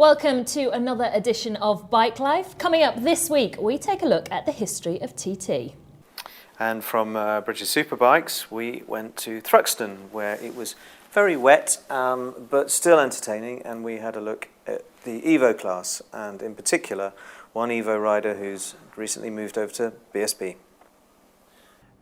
Welcome to another edition of Bike Life. Coming up this week, we take a look at the history of TT. And from British Superbikes, we went to Thruxton, where it was very wet, but still entertaining, and we had a look at the Evo class, and in particular, one Evo rider who's recently moved over to BSB.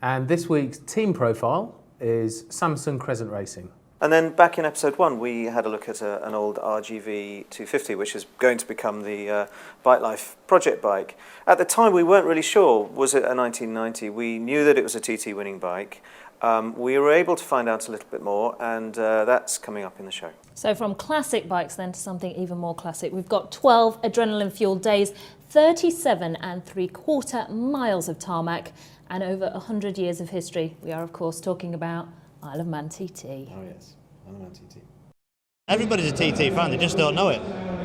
And this week's team profile is Samsung Crescent Racing. And then back in episode 1, we had a look at an old RGV 250, which is going to become the Bike Life project bike. At the time, we weren't really sure, was it a 1990? We knew that it was a TT winning bike. We were able to find out a little bit more, and that's coming up in the show. So from classic bikes then to something even more classic. We've got 12 adrenaline-fueled days, 37 3/4 miles of tarmac, and over 100 years of history. We are, of course, talking about Isle of Man TT. Oh yes, Isle of Man TT. Everybody's a TT fan, they just don't know it.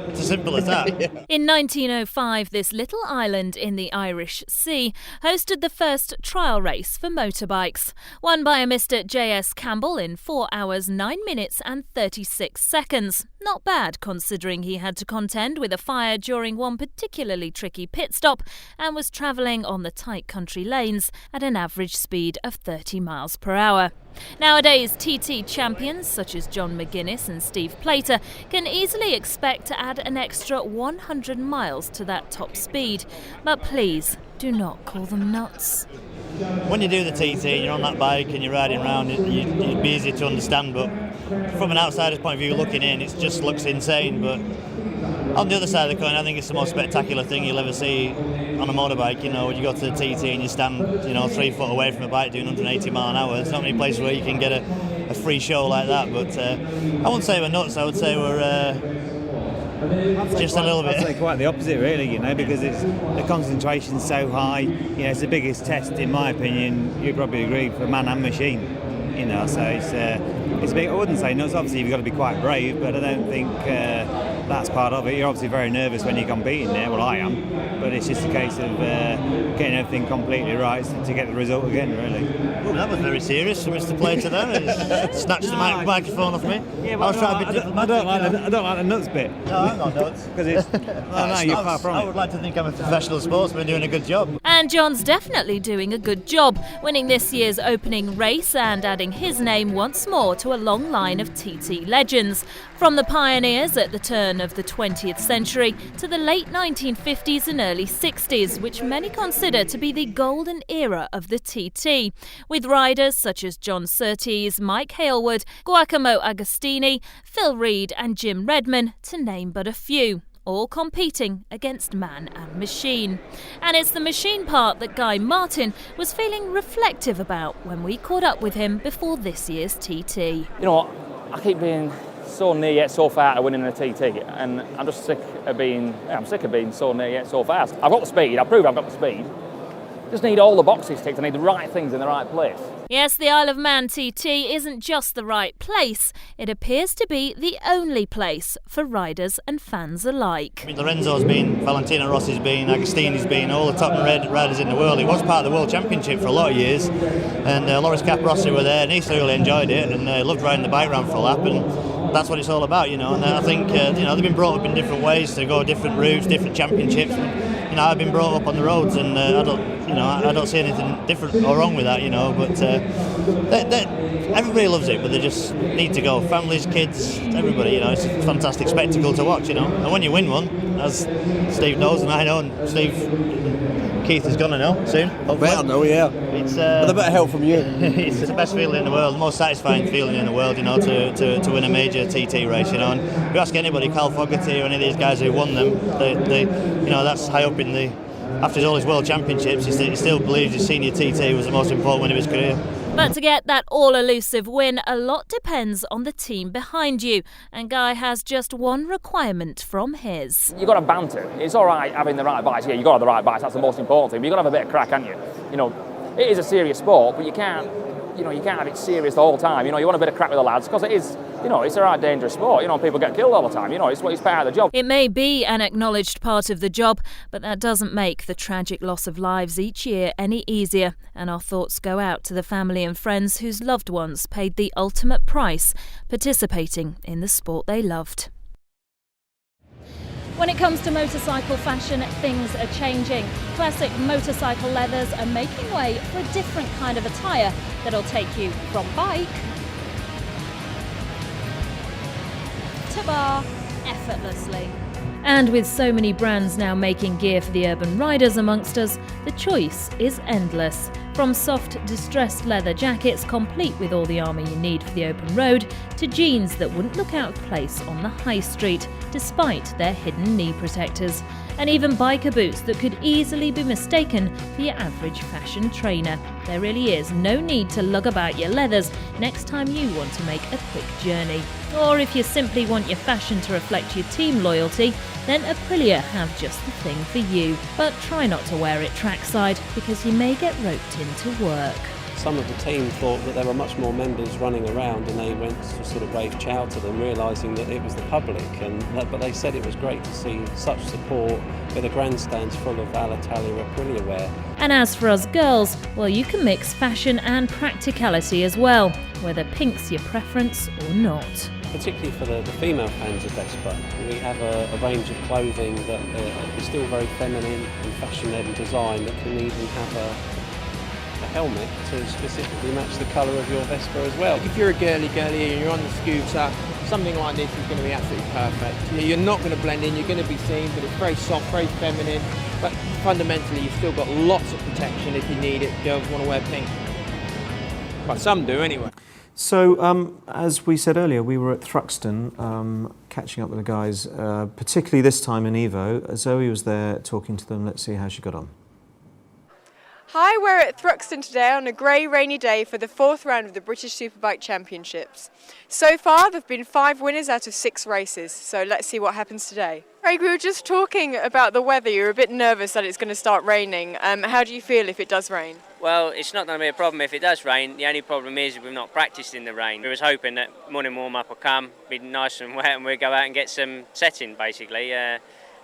It's as simple as that. Yeah. In 1905, this little island in the Irish Sea hosted the first trial race for motorbikes, won by a Mr. J.S. Campbell in 4 hours, 9 minutes and 36 seconds. Not bad, considering he had to contend with a fire during one particularly tricky pit stop and was travelling on the tight country lanes at an average speed of 30 miles per hour. Nowadays, TT champions such as John McGuinness and Steve Plater can easily expect to add an extra 100 miles to that top speed. But please, do not call them nuts. When you do the TT, you're on that bike and you're riding around, it'd be easy to understand, but from an outsider's point of view looking in, it just looks insane. But on the other side of the coin, I think it's the most spectacular thing you'll ever see on a motorbike. You know, when you go to the TT and you stand, 3 foot away from a bike doing 180 mile an hour, there's not many places where you can get a free show like that. But I wouldn't say we're nuts, I would say we're just a little bit. I'd say quite the opposite, really, because the concentration's so high. It's the biggest test, in my opinion, you'd probably agree, for man and machine. So it's big. I wouldn't say nuts. Obviously, you've got to be quite brave, but I don't think that's part of it. You're obviously very nervous when you're competing there. Well, I am, but it's just a case of getting everything completely right to get the result again, really. Well, that was very serious from Mr. Plater there. He snatched the microphone off me. Yeah, but I don't like the nuts bit. No, I'm not nuts. Because it's you're far from it. I would like to think I'm a professional sportsman doing a good job. And John's definitely doing a good job, winning this year's opening race and adding his name once more to a long line of TT legends. From the pioneers at the turn of the 20th century to the late 1950s and early 60s, which many consider to be the golden era of the TT, with riders such as John Surtees, Mike Hailwood, Giacomo Agostini, Phil Reed and Jim Redman, to name but a few, all competing against man and machine. And it's the machine part that Guy Martin was feeling reflective about when we caught up with him before this year's TT. You know what, I keep being so near yet so far to winning a TT, and I'm just sick of being so near yet so fast. I've got the speed, I've proved I've got the speed. Just need all the boxes ticked, I need the right things in the right place. Yes, the Isle of Man TT isn't just the right place, it appears to be the only place for riders and fans alike. I mean, Lorenzo's been, Valentino Rossi's been, Agostini's been, all the top riders in the world. It was part of the World Championship for a lot of years, and Loris Capirossi were there, and he thoroughly enjoyed it, and loved riding the bike round for a lap, and that's what it's all about, And I think, they've been brought up in different ways to go different routes, different championships. I've been brought up on the roads, and I don't see anything different or wrong with that, But everybody loves it, but they just need to go. Families, kids, everybody, it's a fantastic spectacle to watch, And when you win one, as Steve knows and I know, and Keith is going to know soon. Better know, yeah. It's with a bit of help from you. It's the best feeling in the world, the most satisfying feeling in the world, to win a major TT race, And if you ask anybody, Cal Fogarty or any of these guys who won them, they that's high up in the. After all his world championships, he still believes his senior TT was the most important win of his career. But to get that all-elusive win, a lot depends on the team behind you. And Guy has just one requirement from his. You've got to banter. It's all right having the right bikes. Yeah, you've got to have the right bikes, that's the most important thing. But you've got to have a bit of crack, haven't you? It is a serious sport, but you can't have it serious the whole time. You want a bit of crack with the lads, because it is, it's a right dangerous sport. People get killed all the time. It's part of the job. It may be an acknowledged part of the job, but that doesn't make the tragic loss of lives each year any easier. And our thoughts go out to the family and friends whose loved ones paid the ultimate price participating in the sport they loved. When it comes to motorcycle fashion, things are changing. Classic motorcycle leathers are making way for a different kind of attire that'll take you from bike to bar effortlessly. And with so many brands now making gear for the urban riders amongst us, the choice is endless. From soft, distressed leather jackets complete with all the armour you need for the open road, to jeans that wouldn't look out of place on the high street, despite their hidden knee protectors. And even biker boots that could easily be mistaken for your average fashion trainer. There really is no need to lug about your leathers next time you want to make a quick journey. Or if you simply want your fashion to reflect your team loyalty, then Aprilia have just the thing for you. But try not to wear it trackside, because you may get roped into work. Some of the team thought that there were much more members running around, and they went to sort of wave chow to them, realising that it was the public. But they said it was great to see such support with the grandstands full of Alitalia Aprilia wear. And as for us girls, well, you can mix fashion and practicality as well, whether pink's your preference or not. Particularly for the female fans of Vespa, we have a range of clothing that is still very feminine and fashion-led in design, that can even have a helmet to specifically match the colour of your Vespa as well. If you're a girly and you're on the scooter, something like this is going to be absolutely perfect. You're not going to blend in, you're going to be seen, but it's very soft, very feminine, but fundamentally you've still got lots of protection if you need it. Girls want to wear pink. Well, some do anyway. So, as we said earlier, we were at Thruxton catching up with the guys, particularly this time in Evo. Zoe was there talking to them. Let's see how she got on. Hi, we're at Thruxton today on a grey, rainy day for the 4th round of the British Superbike Championships. So far, there have been 5 winners out of 6 races, so let's see what happens today. Craig, we were just talking about the weather. You're a bit nervous that it's going to start raining. How do you feel if it does rain? Well, it's not going to be a problem if it does rain. The only problem is we've not practiced in the rain. We was hoping that morning warm-up will come, be nice and wet, and we'll go out and get some setting, basically.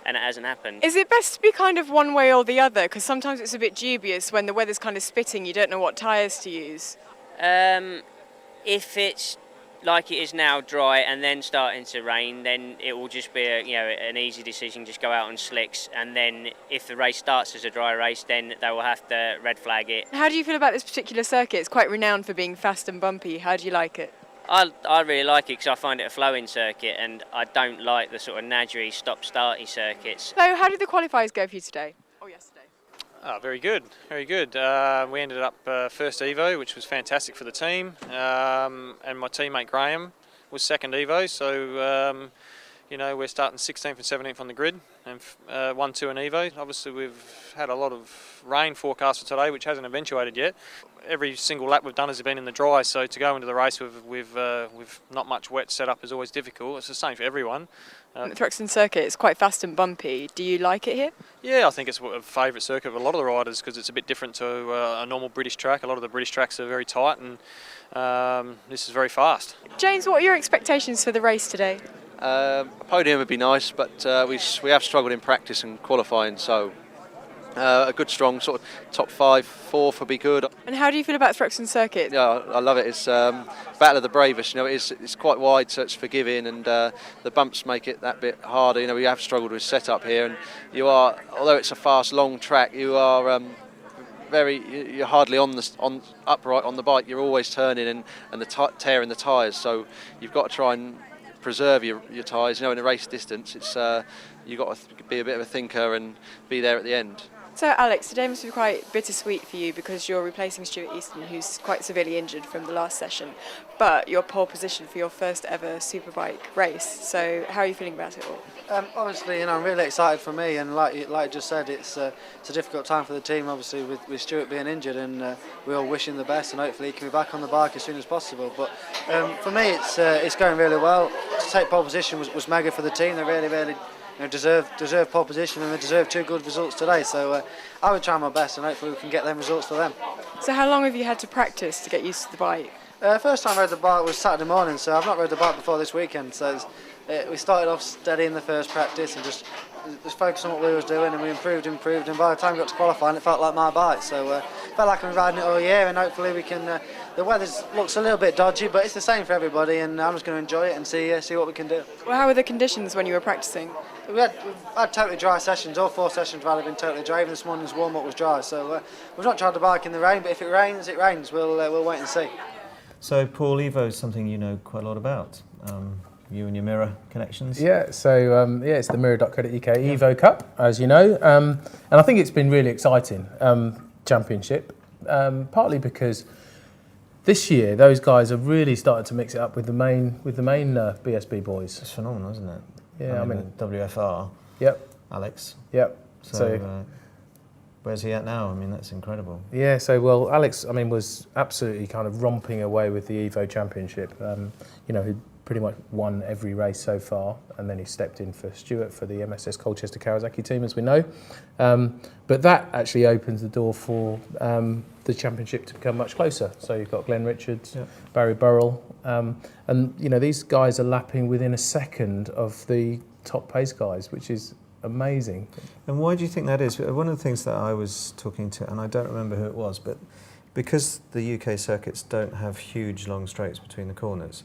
And it hasn't happened. Is it best to be kind of one way or the other? Because sometimes it's a bit dubious when the weather's kind of spitting, you don't know what tyres to use. If it's like it is now, dry and then starting to rain, then it will just be an easy decision, just go out on slicks, and then if the race starts as a dry race, then they will have to red flag it. How do you feel about this particular circuit? It's quite renowned for being fast and bumpy. How do you like it? I really like it because I find it a flowing circuit, and I don't like the sort of nadgery stop-starty circuits. So how did the qualifiers go for you today? Or yesterday? Very good, very good. We ended up first Evo, which was fantastic for the team, and my teammate Graham was second Evo, so we're starting 16th and 17th on the grid, and 1, 2 and Evo. Obviously we've had a lot of rain forecast for today, which hasn't eventuated yet. Every single lap we've done has been in the dry, so to go into the race with not much wet setup is always difficult. It's the same for everyone. The Thruxton circuit is quite fast and bumpy. Do you like it here? Yeah, I think it's a favourite circuit of a lot of the riders because it's a bit different to a normal British track. A lot of the British tracks are very tight, and this is very fast. James, what are your expectations for the race today? A podium would be nice, but we have struggled in practice and qualifying, so a good strong sort of top 5, 4th would be good. And how do you feel about Thruxton circuit? Yeah, I love it. It's battle of the bravest. It's quite wide, so it's forgiving, and the bumps make it that bit harder. We have struggled with setup here, and although it's a fast, long track, you are you're hardly upright on the bike. You're always turning and tearing the tyres. So you've got to try and preserve your tyres. In a race distance, it's you've got to be a bit of a thinker and be there at the end. So Alex, today must be quite bittersweet for you because you're replacing Stuart Easton, who's quite severely injured from the last session, but you're pole position for your first ever Superbike race. So how are you feeling about it all? Obviously, I'm really excited for me, and like you just said, it's a difficult time for the team, obviously, with Stuart being injured, and we all wish him the best, and hopefully he can be back on the bike as soon as possible. But for me, it's going really well. To take pole position was mega for the team. They really deserve pole position, and they deserve 2 good results today. So I would try my best, and hopefully we can get them results for them. So how long have you had to practice to get used to the bike? First time I rode the bike was Saturday morning, so I've not rode the bike before this weekend. So we started off steady in the first practice and just focused on what we was doing, and we improved, and by the time we got to qualifying, it felt like my bike. So felt like I've been riding it all year, and hopefully we can the weather looks a little bit dodgy, but it's the same for everybody, and I'm just going to enjoy it and see what we can do. Well, how were the conditions when you were practicing? We've had totally dry sessions. All 4 sessions have either been totally dry. Even this morning's warm-up was dry. So we've not tried to bike in the rain, but if it rains, it rains. We'll wait and see. So, Paul, Evo is something you know quite a lot about. You and your mirror connections. Yeah, so it's the mirror.co.uk Evo Cup, as you know, and I think it's been really exciting championship, partly because this year those guys have really started to mix it up with the main BSB boys. It's phenomenal, isn't it? Yeah, I mean WFR. Yep. Alex. Yep. So where's he at now? I mean, that's incredible. Yeah, so well, Alex, I mean, was absolutely kind of romping away with the Evo Championship. He pretty much won every race so far, and then he stepped in for Stuart for the MSS Colchester Kawasaki team, as we know. But that actually opens the door for the championship to become much closer. So you've got Glenn Richards, Barry Burrell, and these guys are lapping within a second of the top pace guys, which is amazing. And why do you think that is? One of the things that I was talking to, and I don't remember who it was, but because the UK circuits don't have huge long straights between the corners,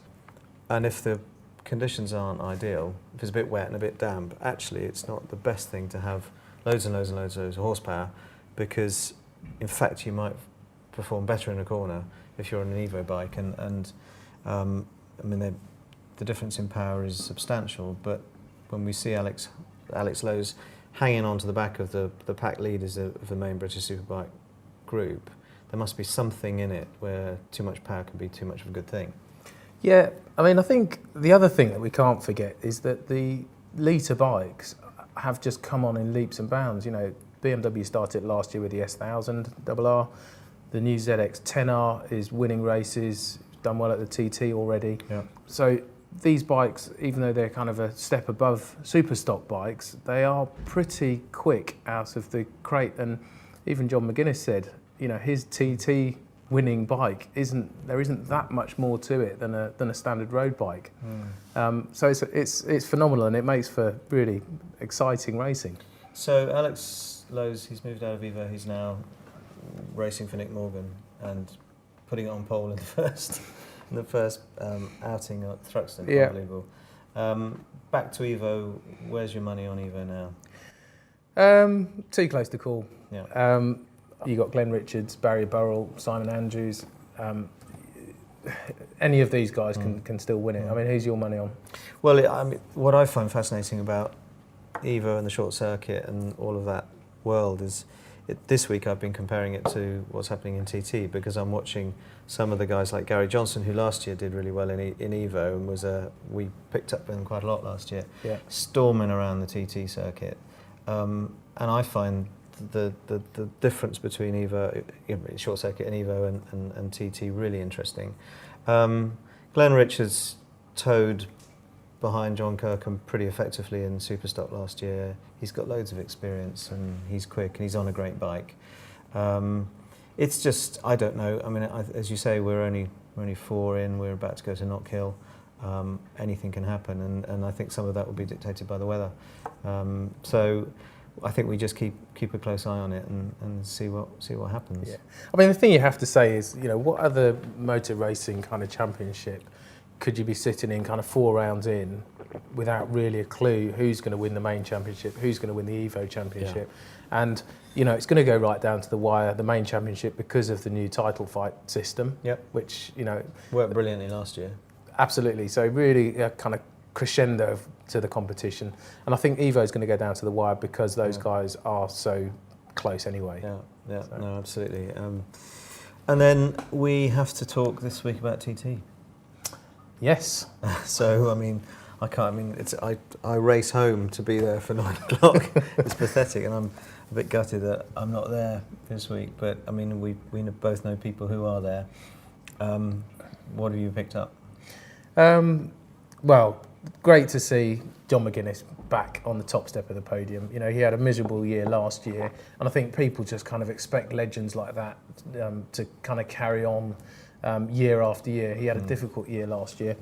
and if the conditions aren't ideal, if it's a bit wet and a bit damp, actually it's not the best thing to have loads and loads and loads of horsepower, because in fact you might perform better in a corner if you're on an Evo bike. And I mean, the difference in power is substantial, but when we see Alex Lowe's hanging on to the back of the pack leaders of the main British Superbike group, there must be something in it where too much power can be too much of a good thing. Yeah, I mean, I think the other thing that we can't forget is that the litre bikes have just come on in leaps and bounds. BMW started last year with the S1000 RR. The new ZX 10R is winning races, done well at the TT already. Yeah. So these bikes, even though they're kind of a step above super stock bikes, they are pretty quick out of the crate. And even John McGuinness said, his TT winning bike there isn't that much more to it than a standard road bike. So it's phenomenal, and it makes for really exciting racing. So Alex Lowe's, he's moved out of Evo, he's now racing for Nick Morgan and putting it on pole in the first outing at Thruxton. Yeah. Unbelievable. Back to Evo, where's your money on Evo now? Too close to call. Yeah. You got Glenn Richards, Barry Burrell, Simon Andrews. Any of these guys can still win it. I mean, who's your money on? Well, what I find fascinating about Evo and the short circuit and all of that world is, this week I've been comparing it to what's happening in TT, because I'm watching some of the guys like Gary Johnson, who last year did really well in Evo and we picked up with him quite a lot last year, storming around the TT circuit. And I find the difference between Evo, short circuit and Evo and TT really interesting. Glenn Richards towed behind John Kirkham pretty effectively in Superstock last year. He's got loads of experience and he's quick and he's on a great bike. It's just, I don't know. I mean, as you say, we're only 4 in. We're about to go to Knockhill. Anything can happen, and I think some of that will be dictated by the weather. So I think we just keep a close eye on it and see what happens. Yeah. I mean, the thing you have to say is, what other motor racing kind of championship could you be sitting in kind of 4 rounds in without really a clue who's going to win the main championship, who's going to win the Evo championship? Yeah. And, it's going to go right down to the wire, the main championship, because of the new title fight system, which, worked brilliantly last year. Absolutely. So really kind of crescendo to the competition. And I think Evo is going to go down to the wire because those guys are so close anyway. Yeah, no, absolutely. And then we have to talk this week about TT. Yes. So, I mean, I race home to be there for 9 o'clock. It's pathetic, and I'm a bit gutted that I'm not there this week. But I mean, we both know people who are there. What have you picked up? Well, great to see John McGuinness back on the top step of the podium. He had a miserable year last year, and I think people just kind of expect legends like that to kind of carry on year after year. He had a difficult year last year.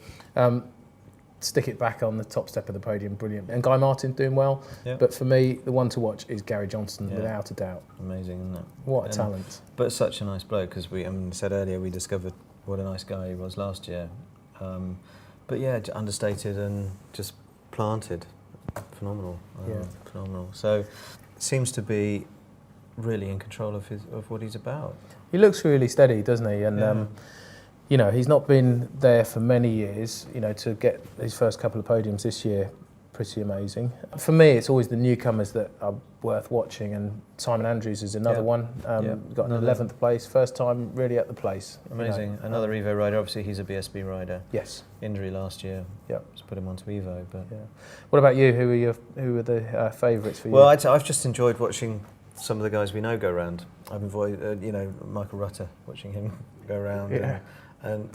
Stick it back on the top step of the podium, brilliant. And Guy Martin's doing well, but for me, the one to watch is Gary Johnson, without a doubt. Amazing, isn't it? What a talent. But such a nice bloke, because we said earlier, we discovered what a nice guy he was last year. But yeah, understated and just planted. Phenomenal. Phenomenal. So seems to be really in control of what he's about. He looks really steady, doesn't he? And you know, he's not been there for many years. You know, to get his first couple of podiums this year, pretty amazing. For me, it's always the newcomers that are worth watching, and Simon Andrews is another one. Got an 11th place, first time really at the place. Amazing. You know. Another Evo rider. Obviously, he's a BSB rider. Yes. Injury last year. Just put him onto Evo. But what about you? Who are the favourites for you? Well, I've just enjoyed watching some of the guys we know go around. I've enjoyed, you know, Michael Rutter, watching him go around. And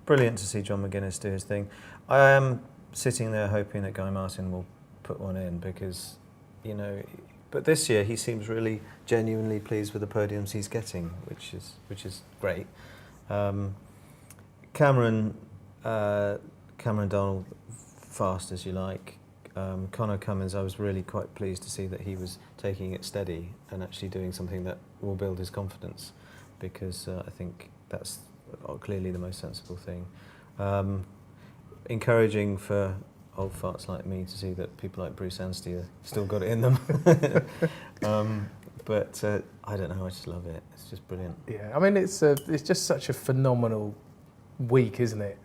brilliant to see John McGuinness do his thing. I am sitting there hoping that Guy Martin will put one in, because, you know, but this year he seems really genuinely pleased with the podiums he's getting, which is great. Cameron Donald, fast as you like. Conor Cummins, I was really quite pleased to see that he was taking it steady and actually doing something that will build his confidence, because I think that's clearly the most sensible thing. Encouraging for old farts like me to see that people like Bruce Anstey have still got it in them. But I don't know, I just love it. It's just brilliant. Yeah, I mean, it's just such a phenomenal week, isn't it?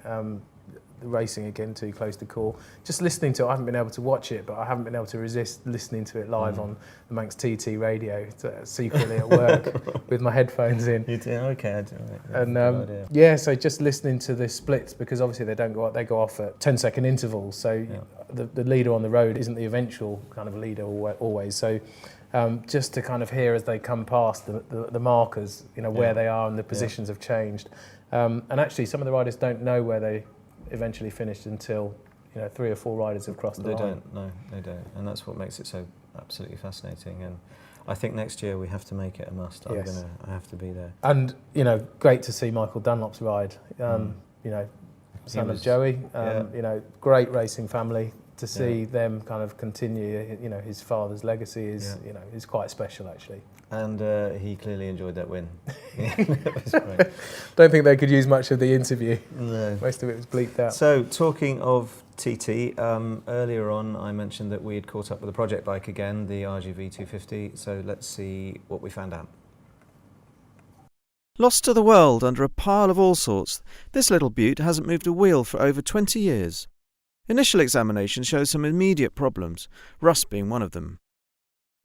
The racing again too close to call. Just listening to it, I haven't been able to watch it, but I haven't been able to resist listening to it live on the Manx TT radio, secretly at work with my headphones in. You do? Okay, I do. And yeah, so just listening to the splits, because obviously they don't go they go off at 10-second intervals, so the leader on the road isn't the eventual kind of leader always. So just to kind of hear as they come past the markers, you know, where they are and the positions have changed. And actually, some of the riders don't know where they eventually finished until, you know, 3 or 4 riders have crossed the line. They don't, and that's what makes it so absolutely fascinating. And I think next year we have to make it a must. I have to be there. And you know, great to see Michael Dunlop's ride. You know, son of Joey. You know, great racing family. To see them kind of continue, you know, his father's legacy is, you know, is quite special actually. And he clearly enjoyed that win. That was great. Don't think they could use much of the interview. No. Most of it was bleeped out. So, talking of TT, earlier on I mentioned that we had caught up with the project bike again, the RGV 250, so let's see what we found out. Lost to the world under a pile of all sorts, this little beaut hasn't moved a wheel for over 20 years. Initial examination shows some immediate problems, rust being one of them.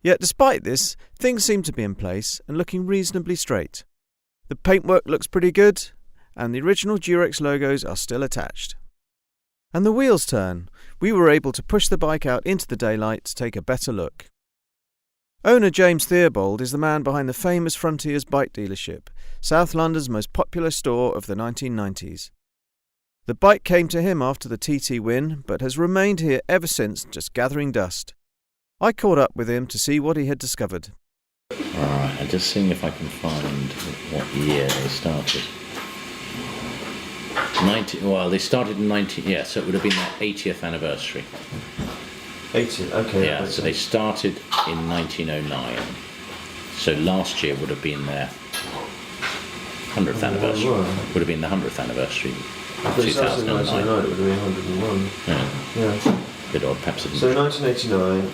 Yet despite this, things seem to be in place and looking reasonably straight. The paintwork looks pretty good, and the original Durex logos are still attached. And the wheels turn. We were able to push the bike out into the daylight to take a better look. Owner James Theobald is the man behind the famous Frontiers bike dealership, South London's most popular store of the 1990s. The bike came to him after the TT win, but has remained here ever since, just gathering dust. I caught up with him to see what he had discovered. Alright, I'm just seeing if I can find what year they started. They started in 19... Yeah, so it would have been their 80th anniversary. 80, okay. Yeah, so they started in 1909. So last year would have been their 100th anniversary. Would have been the 100th anniversry. 2009. It would have been 101. Yeah. Bit odd, perhaps. So 1989,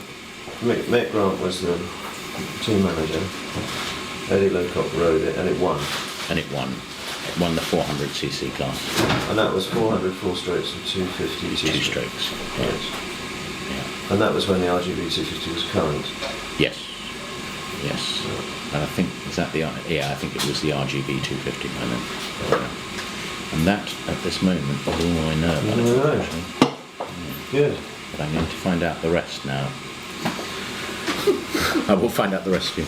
Mick Grant was the team manager. Eddie Lowcock rode it, and it won. And it won. It won the 400cc class. And that was 400 4 strokes and 250 2 strokes. Right. Yeah. And that was when the RGV 250 was current. Yes. Yes. And I think I think it was the RGB 250 by then. Yeah. And that, at this moment, is all I know about it. Actually. Good. But I'm going to find out the rest now. I will find out the rest for you.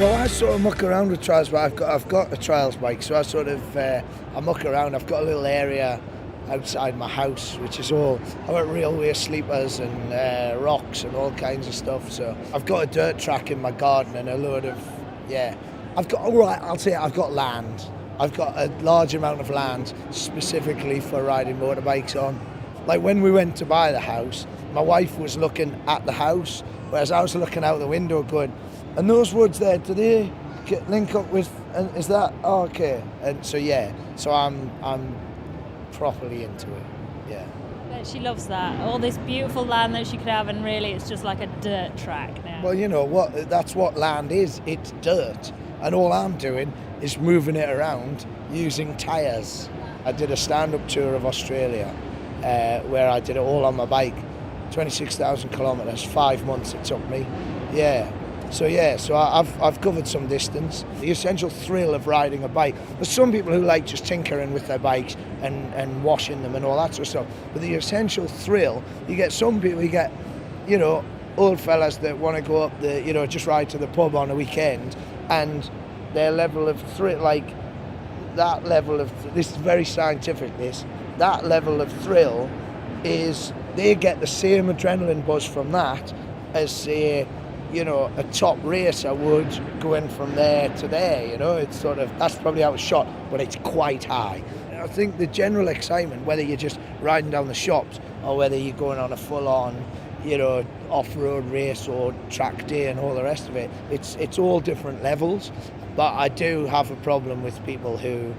Well, I sort of muck around with trials, but I've got a trials bike, so I sort of I muck around. I've got a little area outside my house, which is all I've got railway sleepers and rocks and all kinds of stuff. So I've got a dirt track in my garden and a load of I've got land. I've got a large amount of land specifically for riding motorbikes on. Like when we went to buy the house, my wife was looking at the house, whereas I was looking out the window going, and those woods there, do they link up with, and is that okay? And so yeah, so I'm properly into it. Yeah. But she loves that. All this beautiful land that she could have, and really it's just like a dirt track now. Well, you know what? That's what land is. It's dirt, and all I'm doing is moving it around using tyres. I did a stand-up tour of Australia where I did it all on my bike, 26,000 kilometres, 5 months it took me. Yeah. So I've covered some distance. The essential thrill of riding a bike. There's some people who like just tinkering with their bikes and washing them and all that sort of stuff. But the essential thrill, you get some people, you get, you know, old fellas that want to go up the, you know, just ride to the pub on a weekend, and their level of thrill, like that level of, this is very scientific, that level of thrill is, they get the same adrenaline buzz from that as, say, you know, a top racer would going from there to there, you know. It's sort of, that's probably how it's shot, but it's quite high. I think the general excitement, whether you're just riding down the shops or whether you're going on a full-on, you know, off-road race or track day and all the rest of it, it's all different levels. But I do have a problem with people who,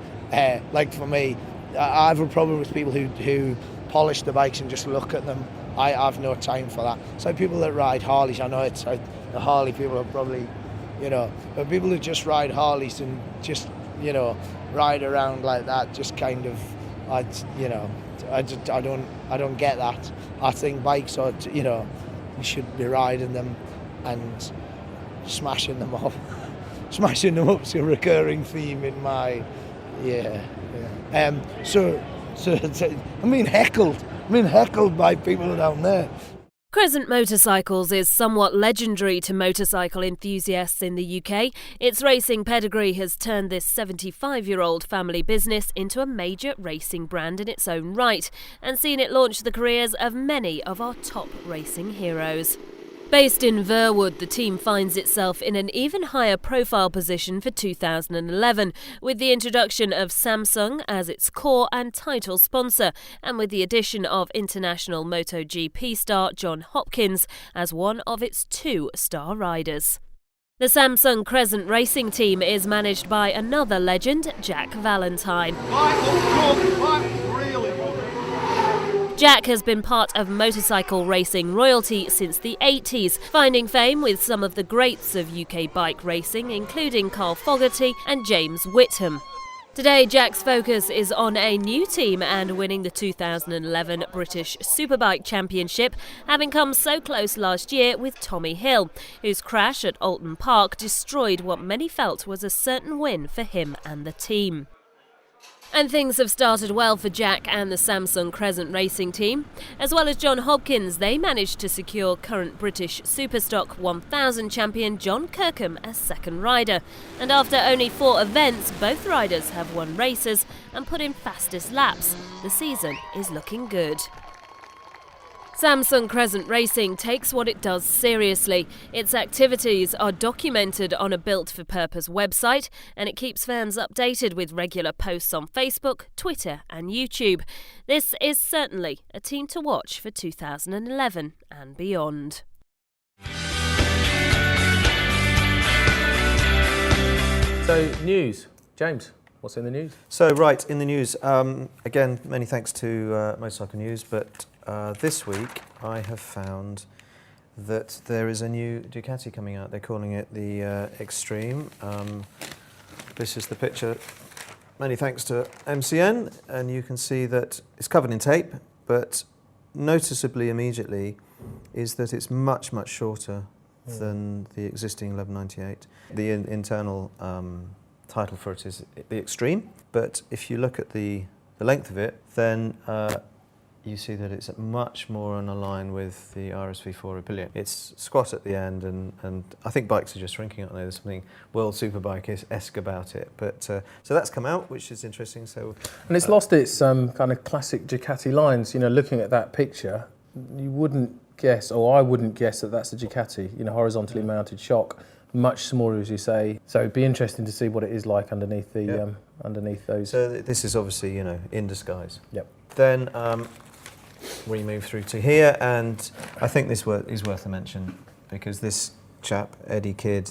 like for me, I have a problem with people who polish the bikes and just look at them. I have no time for that. So people that ride Harleys, I know it's the Harley people are probably, you know, but people who just ride Harleys and just, you know, ride around like that, just kind of, I don't get that. I think bikes are, you know, you should be riding them and smashing them up. Smashing them up's a recurring theme in my, So I'm being heckled by people down there. Crescent Motorcycles is somewhat legendary to motorcycle enthusiasts in the UK. Its racing pedigree has turned this 75-year-old family business into a major racing brand in its own right, and seen it launch the careers of many of our top racing heroes. Based in Verwood, the team finds itself in an even higher profile position for 2011, with the introduction of Samsung as its core and title sponsor, and with the addition of international MotoGP star John Hopkins as one of its 2 star riders. The Samsung Crescent racing team is managed by another legend, Jack Valentine. Jack has been part of motorcycle racing royalty since the 80s, finding fame with some of the greats of UK bike racing, including Carl Fogarty and James Whitham. Today, Jack's focus is on a new team and winning the 2011 British Superbike Championship, having come so close last year with Tommy Hill, whose crash at Alton Park destroyed what many felt was a certain win for him and the team. And things have started well for Jack and the Samsung Crescent racing team. As well as John Hopkins, they managed to secure current British Superstock 1000 champion John Kirkham as second rider. And after only 4 events, both riders have won races and put in fastest laps. The season is looking good. Samsung Crescent Racing takes what it does seriously. Its activities are documented on a built-for-purpose website, and it keeps fans updated with regular posts on Facebook, Twitter and YouTube. This is certainly a team to watch for 2011 and beyond. So, news. James, what's in the news? So, right, in the news, again, many thanks to Motorcycle News, but this week I have found that there is a new Ducati coming out. They're calling it the Extreme. This is the picture. Many thanks to MCN, and you can see that it's covered in tape, but noticeably immediately is that it's much, much shorter than the existing 1198. The internal title for it is the Extreme, but if you look at the length of it, then you see that it's much more on a line with the RSV4 Aprilia. It's squat at the end, and I think bikes are just shrinking, aren't they? There's something World Superbike-esque about it. But so that's come out, which is interesting. So, and it's lost its kind of classic Ducati lines. You know, looking at that picture, you wouldn't guess, or I wouldn't guess that that's a Ducati. You know, horizontally mounted shock, much smaller, as you say. So it'd be interesting to see what it is like underneath the underneath those. So this is obviously, you know, in disguise. Yep. Then we move through to here, and I think this is worth a mention because this chap, Eddie Kidd,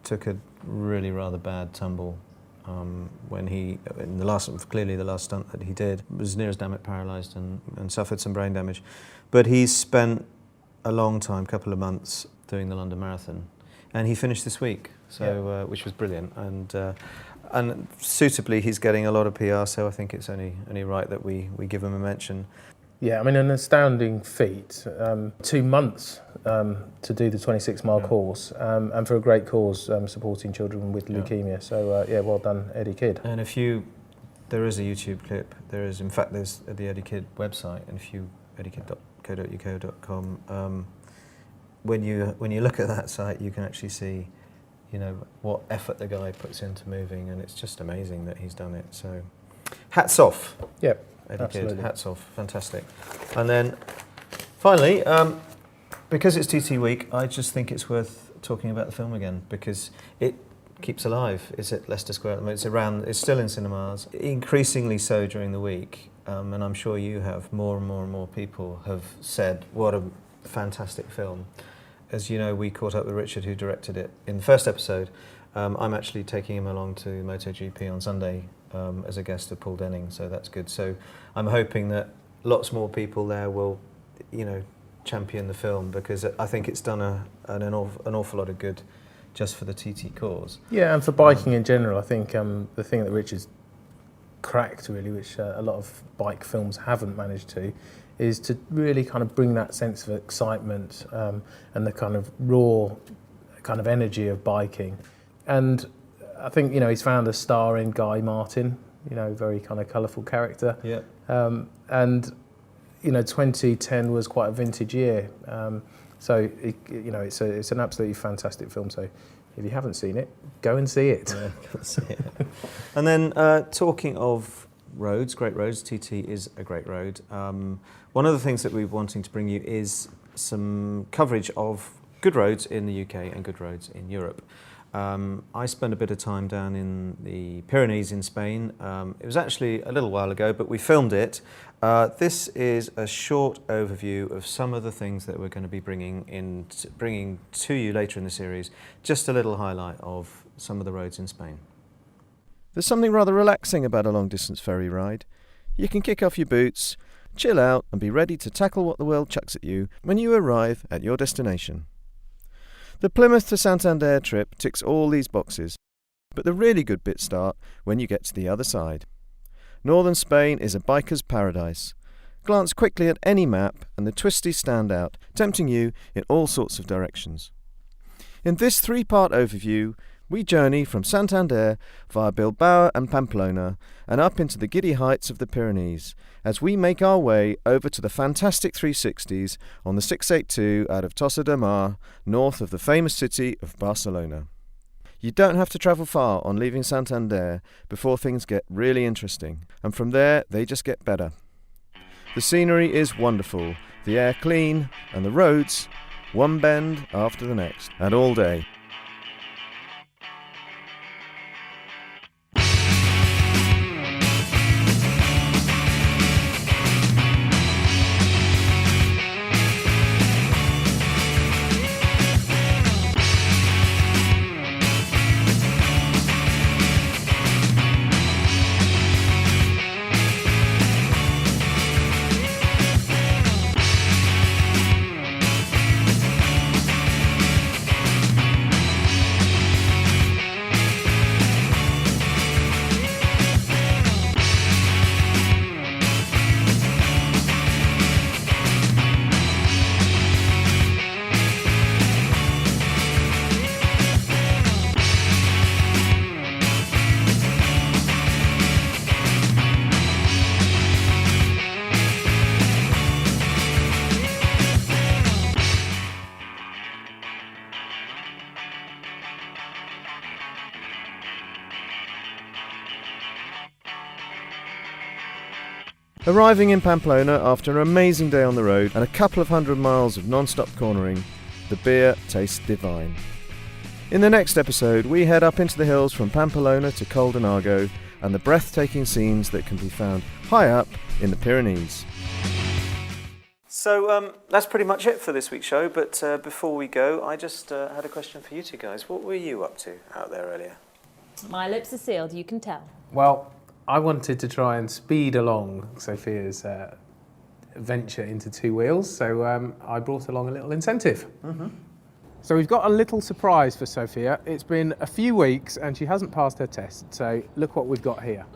took a really rather bad tumble when he, clearly the last stunt that he did, was near as damn it paralysed and suffered some brain damage. But he's spent a long time, couple of months, doing the London Marathon. And he finished this week, so which was brilliant. And suitably, he's getting a lot of PR, so I think it's only right that we give him a mention. Yeah, I mean, an astounding feat. 2 months to do the 26-mile course, and for a great cause, supporting children with leukemia. So, well done, Eddie Kidd. And there is a YouTube clip. There's the Eddie Kidd website, and if you eddiekidd.co.uk.com, when you look at that site, you can actually see, what effort the guy puts into moving, and it's just amazing that he's done it. So, hats off. Yeah. Eddie Kidd, hats off, fantastic. And then, finally, because it's TT week, I just think it's worth talking about the film again, because it keeps alive. It's at Leicester Square at the moment. It's still in cinemas, increasingly so during the week, and I'm sure you have. More and more people have said, what a fantastic film. As you know, we caught up with Richard, who directed it, in the first episode. I'm actually taking him along to MotoGP on Sunday as a guest of Paul Denning, so that's good. So I'm hoping that lots more people there will, champion the film, because I think it's done an awful lot of good just for the TT cause. Yeah, and for biking in general, I think the thing that Richard's cracked really, which a lot of bike films haven't managed to, is to really kind of bring that sense of excitement and the kind of raw kind of energy of biking. And I think, he's found a star in Guy Martin, very kind of colourful character. Yeah. And 2010 was quite a vintage year. So, it's an absolutely fantastic film. So if you haven't seen it, go and see it. Yeah, go and see it. And then talking of roads, great roads, TT is a great road. One of the things that we're wanting to bring you is some coverage of good roads in the UK and good roads in Europe. I spent a bit of time down in the Pyrenees in Spain. It was actually a little while ago, but we filmed it. This is a short overview of some of the things that we're going to be bringing to you later in the series. Just a little highlight of some of the roads in Spain. There's something rather relaxing about a long-distance ferry ride. You can kick off your boots, chill out, and be ready to tackle what the world chucks at you when you arrive at your destination. The Plymouth to Santander trip ticks all these boxes, but the really good bits start when you get to the other side. Northern Spain is a biker's paradise. Glance quickly at any map and the twisties stand out, tempting you in all sorts of directions. In this 3-part overview, we journey from Santander via Bilbao and Pamplona and up into the giddy heights of the Pyrenees as we make our way over to the fantastic 360s on the 682 out of Tossa de Mar, north of the famous city of Barcelona. You don't have to travel far on leaving Santander before things get really interesting, and from there they just get better. The scenery is wonderful, the air clean, and the roads, one bend after the next, and all day. Arriving in Pamplona after an amazing day on the road and a couple of 100 miles of non-stop cornering, the beer tastes divine. In the next episode, we head up into the hills from Pamplona to Col de Nargo and the breathtaking scenes that can be found high up in the Pyrenees. So that's pretty much it for this week's show, but before we go, I just had a question for you two guys. What were you up to out there earlier? My lips are sealed, you can tell. Well, I wanted to try and speed along Sophia's venture into two wheels, so I brought along a little incentive. Mm-hmm. So we've got a little surprise for Sophia. It's been a few weeks and she hasn't passed her test, so look what we've got here.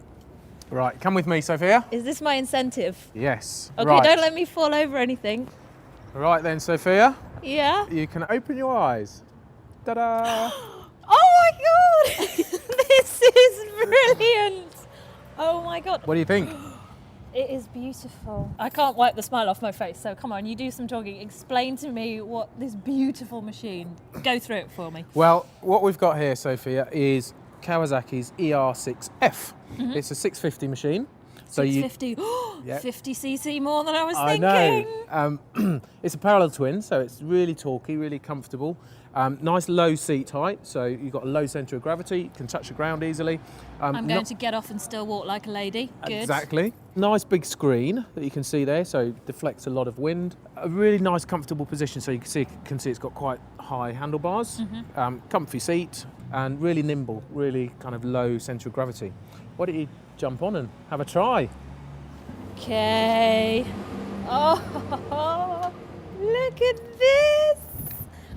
Right, come with me, Sophia. Is this my incentive? Yes. Okay, right. don't let me fall over anything. Right then, Sophia. Yeah? You can open your eyes. Ta-da! Oh my god! This is brilliant! Oh my god. What do you think? It is beautiful. I can't wipe the smile off my face, so come on, you do some talking. Explain to me what this beautiful machine, go through it for me. Well, what we've got here, Sophia, is Kawasaki's ER6F. Mhm. It's a 650 machine. So 650, Yep. 50cc more than I was I thinking. know. It's a parallel twin, so it's really talky, really comfortable. Nice low seat height, so you've got a low centre of gravity, you can touch the ground easily. I'm going to get off and still walk like a lady. Good. Exactly. Nice big screen that you can see there, so deflects a lot of wind. A really nice comfortable position, so you can see it's got quite high handlebars, comfy seat, and really nimble, really kind of low centre of gravity. Why don't you jump on and have a try? Okay. Oh, look at this.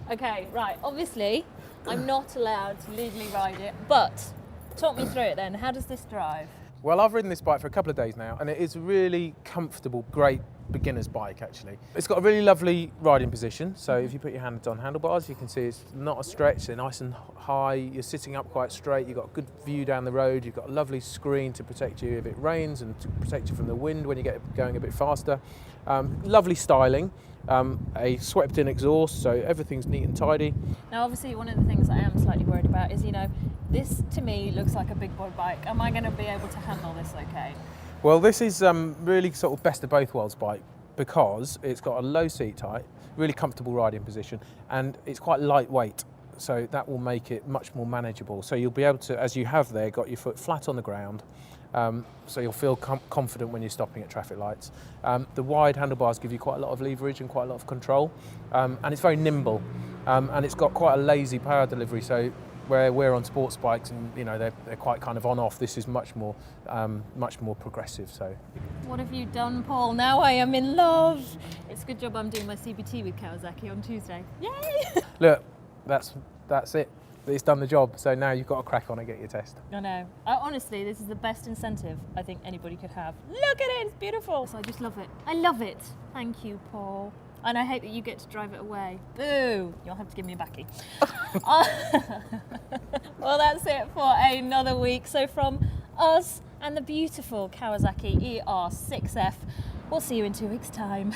Okay, right, obviously, I'm not allowed to legally ride it, but talk me through it then. How does this drive? Well, I've ridden this bike for a couple of days now, and it is a really comfortable, great beginner's bike, actually. It's got a really lovely riding position, so if you put your hands on handlebars, you can see it's not a stretch, they're nice and high, you're sitting up quite straight, you've got a good view down the road, you've got a lovely screen to protect you if it rains and to protect you from the wind when you get going a bit faster. Lovely styling. A swept-in exhaust, so everything's neat and tidy. Now, obviously, one of the things I am slightly worried about is, this to me looks like a big boy bike. Am I going to be able to handle this okay? Well, this is really sort of best of both worlds bike because it's got a low seat height, really comfortable riding position, and it's quite lightweight. So that will make it much more manageable. So you'll be able to, as you have there, got your foot flat on the ground, so you'll feel confident when you're stopping at traffic lights. The wide handlebars give you quite a lot of leverage and quite a lot of control, and it's very nimble, and it's got quite a lazy power delivery. So where we're on sports bikes and they're quite kind of on-off, this is much more progressive. So What have you done, Paul? Now I am in love. It's a good job I'm doing my CBT with Kawasaki on Tuesday. Yay! look, that's it. It's done the job. So now you've got to crack on and get your test. I know. Honestly, this is the best incentive I think anybody could have. Look at it, it's beautiful. So I just love it. I love it. Thank you, Paul. And I hate that you get to drive it away. Boo! You'll have to give me a backie. Well, that's it for another week. So from us and the beautiful Kawasaki ER6F, we'll see you in 2 weeks' time.